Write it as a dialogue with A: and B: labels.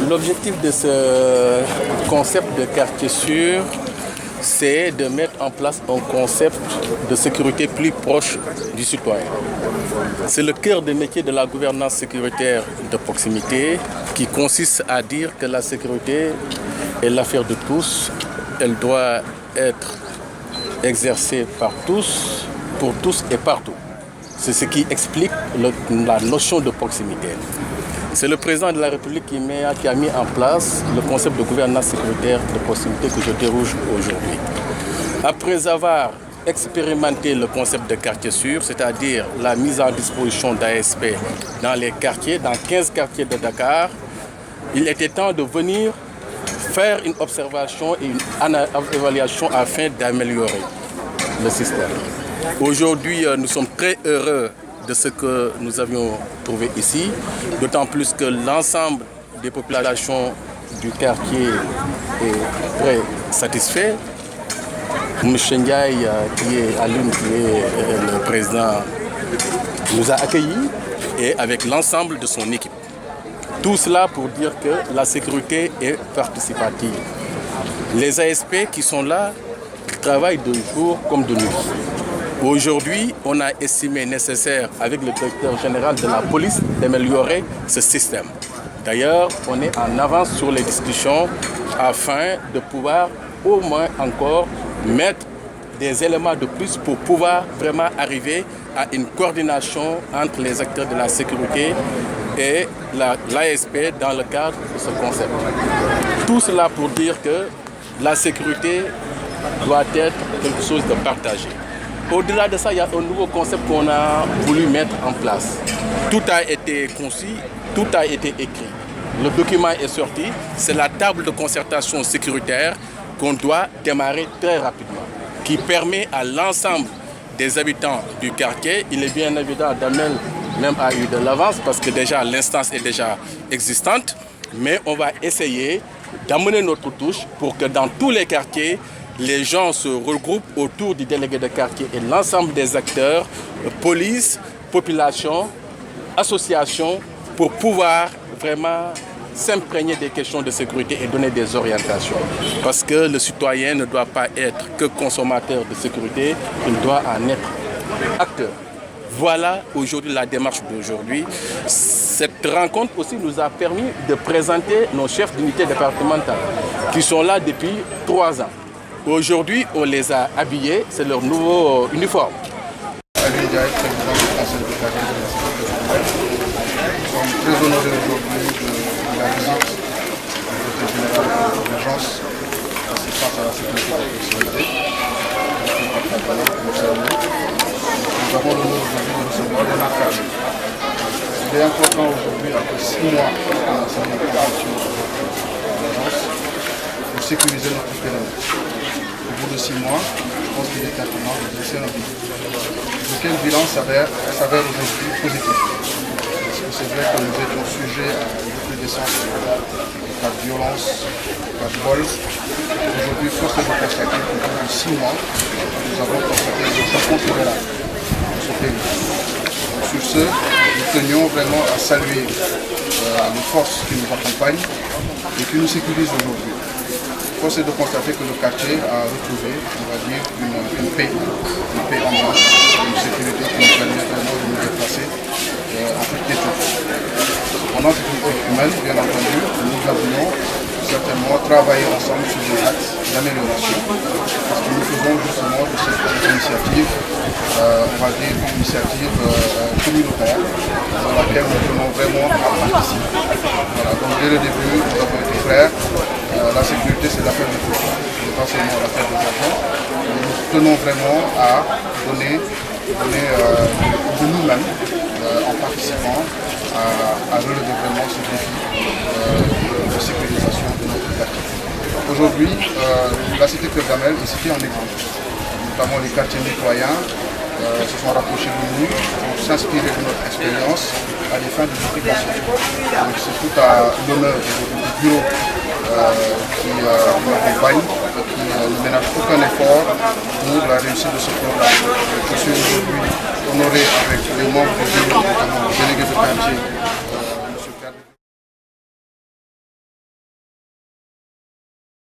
A: L'objectif de ce concept de quartier sûr, c'est de mettre en place un concept de sécurité plus proche du citoyen. C'est le cœur de métier de la gouvernance sécuritaire de proximité qui consiste à dire que la sécurité est l'affaire de tous. Elle doit être exercée par tous, pour tous et partout. C'est ce qui explique la notion de proximité. C'est le président de la République qui a mis en place le concept de gouvernance sécuritaire de proximité que je déroule aujourd'hui. Après avoir expérimenté le concept de quartier sûr, c'est-à-dire la mise en disposition d'ASP dans les quartiers, dans 15 quartiers de Dakar, il était temps de venir faire une observation et une évaluation afin d'améliorer le système. Aujourd'hui, nous sommes très heureux de ce que nous avions trouvé ici, d'autant plus que l'ensemble des populations du quartier est très satisfait. M. Ndiaye, qui est le président, nous a accueillis et avec l'ensemble de son équipe. Tout cela pour dire que la sécurité est participative. Les ASP qui sont là travaillent de jour comme de nuit. Aujourd'hui, on a estimé nécessaire, avec le directeur général de la police, d'améliorer ce système. D'ailleurs, on est en avance sur les discussions afin de pouvoir au moins encore mettre des éléments de plus pour pouvoir vraiment arriver à une coordination entre les acteurs de la sécurité et l'ASP dans le cadre de ce concept. Tout cela pour dire que la sécurité doit être quelque chose de partagé. Au-delà de ça, il y a un nouveau concept qu'on a voulu mettre en place. Tout a été conçu, tout a été écrit. Le document est sorti, c'est la table de concertation sécuritaire qu'on doit démarrer très rapidement, qui permet à l'ensemble des habitants du quartier, il est bien évident d'Amel même a eu de l'avance parce que déjà l'instance est déjà existante, mais on va essayer d'amener notre touche pour que dans tous les quartiers, les gens se regroupent autour du délégué de quartier et l'ensemble des acteurs, police, population, association, pour pouvoir vraiment s'imprégner des questions de sécurité et donner des orientations. Parce que le citoyen ne doit pas être que consommateur de sécurité, il doit en être acteur. Voilà aujourd'hui la démarche d'aujourd'hui. Cette rencontre aussi nous a permis de présenter nos chefs d'unité départementale qui sont là depuis 3 ans. Aujourd'hui, on les a habillés, c'est leur nouveau uniforme.
B: Nous sommes très honorés aujourd'hui de la visite du directeur général de l'urgence d'assistance à la sécurité de la proximité. Nous avons l'honneur aujourd'hui de recevoir des marquages. Il est important aujourd'hui, après 6 mois de lancement de l'opération de l'urgence, de sécuriser notre périmètre. Au bout de 6 mois, je pense qu'il est pertinent de dresser un bilan. Lequel bilan s'avère aujourd'hui positif. Parce que c'est vrai que nous étions sujets à une recrudescence de cas de violence, de cas de vol. Aujourd'hui, force est de constater qu'au bout de 6 mois, nous avons constaté des choses considérables dans ce pays. Sur ce, nous tenions vraiment à saluer les forces qui nous accompagnent et qui nous sécurisent aujourd'hui. Force est de constater que le quartier a retrouvé, on va dire, une paix en marche, une sécurité qui nous permet vraiment de nous déplacer en toute quiétude. Pendant cette unité humaine, bien entendu, nous avions certainement travaillé ensemble sur des axes d'amélioration, parce que nous faisons justement de cette initiative, on va dire, une initiative communautaire, dans laquelle nous tenons vraiment à participer. Voilà, donc dès le début, nous avons été clairs. La sécurité, c'est l'affaire de tous, ce n'est pas seulement l'affaire des agents. Nous tenons vraiment à donner de nous-mêmes en participant à relever vraiment ce défi de sécurisation de notre quartier. Aujourd'hui, la cité Cœur d'Amel est citée en exemple, notamment les quartiers mitoyens se sont rapprochés de nous pour s'inspirer de notre expérience à des fins de duplication. Donc c'est tout à l'honneur du bureau qui nous accompagne, qui ne ménage aucun effort pour la réussite de ce programme. Je suis aujourd'hui honoré avec les membres du bureau, notamment le délégué de quartier